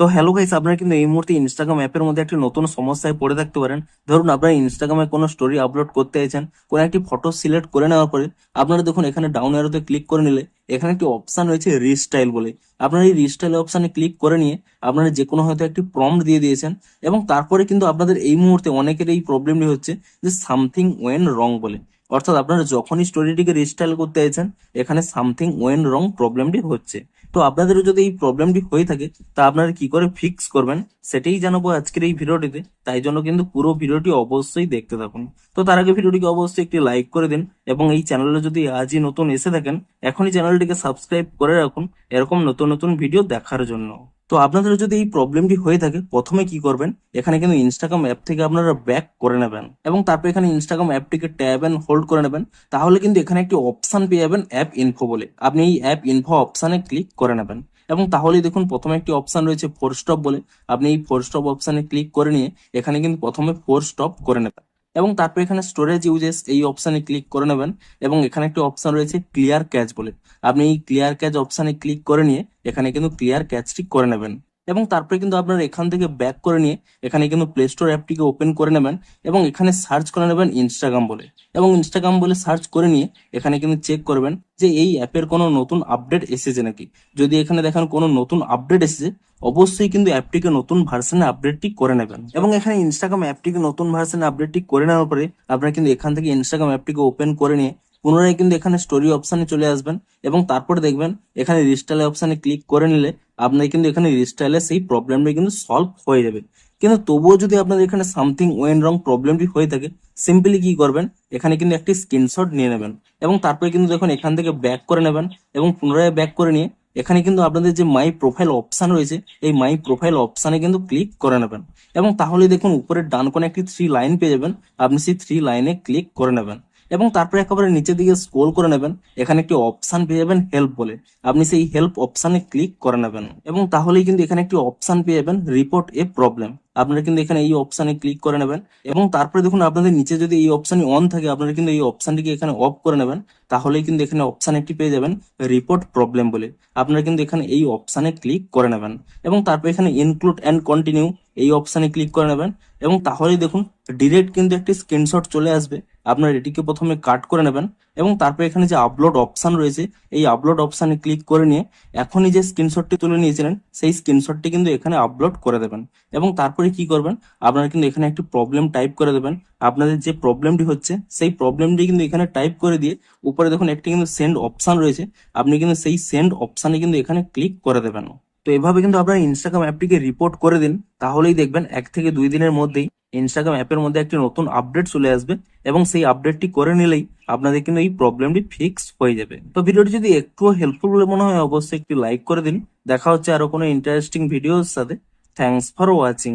তো hello guys, আপনারা কিন্তু এই মুহূর্তে ইনস্টাগ্রাম অ্যাপের মধ্যে একটি নতুন সমস্যায় পড়ে থাকতে পারেন। ধরুন আপনারা ইনস্টাগ্রামে কোনো স্টোরি আপলোড করতে চাইছেন, কোনো একটি ফটো সিলেক্ট করে নেওয়ার পরে আপনারা দেখুন এখানে ডাউন অ্যারোতে ক্লিক করে নিলে এখানে একটি অপশন রয়েছে রিস্টাইল বলে। আপনারা এই রিস্টাইল অপশনে ক্লিক করে নিয়ে আপনারা যে কোনো হয়তো একটি প্রম্পট দিয়ে দিয়েছেন, এবং তারপরে কিন্তু আপনাদের এই মুহূর্তে অনেকের এই প্রবলেমটি হচ্ছে যে সামথিং ওয়েন রং বলে। অর্থাৎ আপনারা যখনই স্টোরিটিকে রিস্টাইল করতে চাইছেন এখানে সামথিং ওয়েন রং প্রবলেমটি হচ্ছে। তো আপনাদেরও যদি এই প্রবলেমটি হয়ে থাকে তা আপনারা কি করে ফিক্স করবেন সেটাই জানাবো আজকের এই ভিডিওটিতে। তাই জন্য কিন্তু পুরো ভিডিওটি অবশ্যই দেখতে থাকুন। তো তার আগে ভিডিওটিকে অবশ্যই একটি লাইক করে দিন, এবং এই চ্যানেলে যদি আজই নতুন এসে থাকেন এখনই চ্যানেলটিকে সাবস্ক্রাইব করে রাখুন এরকম নতুন নতুন ভিডিও দেখার জন্য। তো আপনাদের যদি এই প্রবলেমটি হয়ে থাকে প্রথমে কি করবেন, এখানে কিন্তু ইনস্টাগ্রাম অ্যাপ থেকে আপনারা ব্যাক করে নেবেন এবং তারপর এখানে ইনস্টাগ্রাম অ্যাপটিকে ট্যাব এন্ড হোল্ড করে নেবেন। তাহলে কিন্তু এখানে একটি অপশন পেয়ে যাবেন অ্যাপ ইনফো বলে। আপনি এই অ্যাপ ইনফো অপশনে ক্লিক করে নেবেন এবং তাহলেই দেখুন প্রথমে একটি অপশন রয়েছে ফোর স্টপ বলে। আপনি এই ফোর স্টপ অপশনে ক্লিক করে নিয়ে এখানে কিন্তু প্রথমে ফোর স্টপ করে নেবেন এবং তারপর এখানে স্টোরেজ ইউজেস এই অপশনে ক্লিক করে নেবেন এবং এখানে একটি অপশন রয়েছে ক্লিয়ার ক্যাচ বলে। আপনি এই ক্লিয়ার ক্যাচ অপশনে ক্লিক করে নিয়ে এখানে কিন্তু ক্লিয়ার ক্যাচটি করে নেবেন এবং তারপরে কিন্তু আপনারা এখান থেকে ব্যাক করে নিয়ে এখানে কিন্তু প্লে স্টোর অ্যাপটিকে ওপেন করে নেবেন এবং এখানে সার্চ করে নেবেন ইনস্টাগ্রাম বলে, এবং ইনস্টাগ্রাম বলে সার্চ করে নিয়ে এখানে কিন্তু চেক করবেন যে এই অ্যাপের কোনো নতুন আপডেট এসেছে নাকি। যদি এখানে দেখেন কোনো নতুন আপডেট এসেছে অবশ্যই কিন্তু অ্যাপটিকে নতুন ভার্সনে আপডেটটি করে নেবেন এবং এখানে ইনস্টাগ্রাম অ্যাপটিকে নতুন ভার্সনে আপডেটটি করে নেওয়ার পরে আপনারা কিন্তু এখান থেকে ইনস্টাগ্রাম অ্যাপটিকে ওপেন করে নিয়ে পুনরায় কিন্তু এখানে স্টোরি অপশনে চলে আসবেন এবং তারপরে দেখবেন এখানে রিস্টাইল অপশনে ক্লিক করে নিলে আপনার কিন্তু এখানে রিস্টাইলে সেই প্রবলেমটা কিন্তু সলভ হয়ে যাবে। কিন্তু তবুও যদি আপনাদের এখানে সামথিং ওয়েন রং প্রবলেমটি হয়ে থাকে সিম্পলি কি করবেন, এখানে কিন্তু একটি স্ক্রিনশট নিয়ে নেবেন এবং তারপরে কিন্তু দেখুন এখান থেকে ব্যাক করে নেবেন এবং পুনরায় ব্যাক করে নিয়ে এখানে কিন্তু আপনাদের যে মাই প্রোফাইল অপশন রয়েছে এই মাই প্রোফাইল অপশনে কিন্তু ক্লিক করে নেবেন এবং তাহলে দেখুন উপরের ডান কোণে একটি থ্রি লাইন পেয়ে যাবেন। আপনি সেই থ্রি লাইনে ক্লিক করে নেবেন এবং তারপরে একেবারে নিচের দিকে স্ক্রোল করে নেবেন, এখানে একটি অপশন পেয়ে যাবেন হেল্প বলে। আপনি সেই হেল্প অপশনে ক্লিক করে নেবেন এবং তাহলেই কিন্তু এখানে একটি অপশন পেয়ে যাবেন রিপোর্ট এ প্রবলেম। আপনারা কিন্তু এখানে এই অপশনে ক্লিক করে নেবেন এবং তারপরে দেখুন আপনাদের নিচে যদি এই অপশনই অন থাকে আপনারা কিন্তু এই অপশনটিকে এখানে অফ করে নেবেন। তাহলেই কিন্তু এখানে অপশন একটি পেয়ে যাবেন রিপোর্ট প্রবলেম বলে। আপনারা কিন্তু এখানে এই অপশনে ক্লিক করে নেবেন এবং তারপর এখানে ইনক্লুড অ্যান্ড কন্টিনিউ এই অপশনে ক্লিক করে নেবেন এবং তাহলেই দেখুন ডিরেক্ট কিন্তু একটি স্ক্রিনশট চলে আসবে। আপনার এটিকে প্রথমে কাট করে নেবেন এবং তারপর এখানে যে আপলোড অপশন রয়েছে এই আপলোড অপশনে ক্লিক করে নিয়ে এখনই যে স্ক্রিনশটটি তুলে নিয়েছিলেন সেই স্ক্রিনশটটি কিন্তু এখানে আপলোড করে দেবেন এবং তারপরে কি করবেন, আপনারা কিন্তু এখানে একটি প্রবলেম টাইপ করে দেবেন। আপনাদের যে প্রবলেমটি হচ্ছে সেই প্রবলেমটি কিন্তু এখানে টাইপ করে দিয়ে উপরে দেখুন একটি কিন্তু সেন্ড অপশন রয়েছে, আপনি কিন্তু সেই সেন্ড অপশনে কিন্তু এখানে ক্লিক করে দেবেন। তো এভাবে কিন্তু আপনারা ইনস্টাগ্রাম অ্যাপটিকে রিপোর্ট করে দিন, তাহলেই দেখবেন 1 থেকে 2 দিনের মধ্যেই ইনস্টাগ্রাম অ্যাপের মধ্যে একটি নতুন আপডেট চলে আসবে এবং সেই আপডেটটি করে নিলেই আপনাদের কিন্তু এই প্রবলেমটি ফিক্স হয়ে যাবে। তো ভিডিওটি যদি একটুও হেল্পফুল বলে মনে হয় অবশ্যই একটি লাইক করে দিন। দেখা হচ্ছে আরো কোনো ইন্টারেস্টিং ভিডিওর সাথে। Thanks for watching.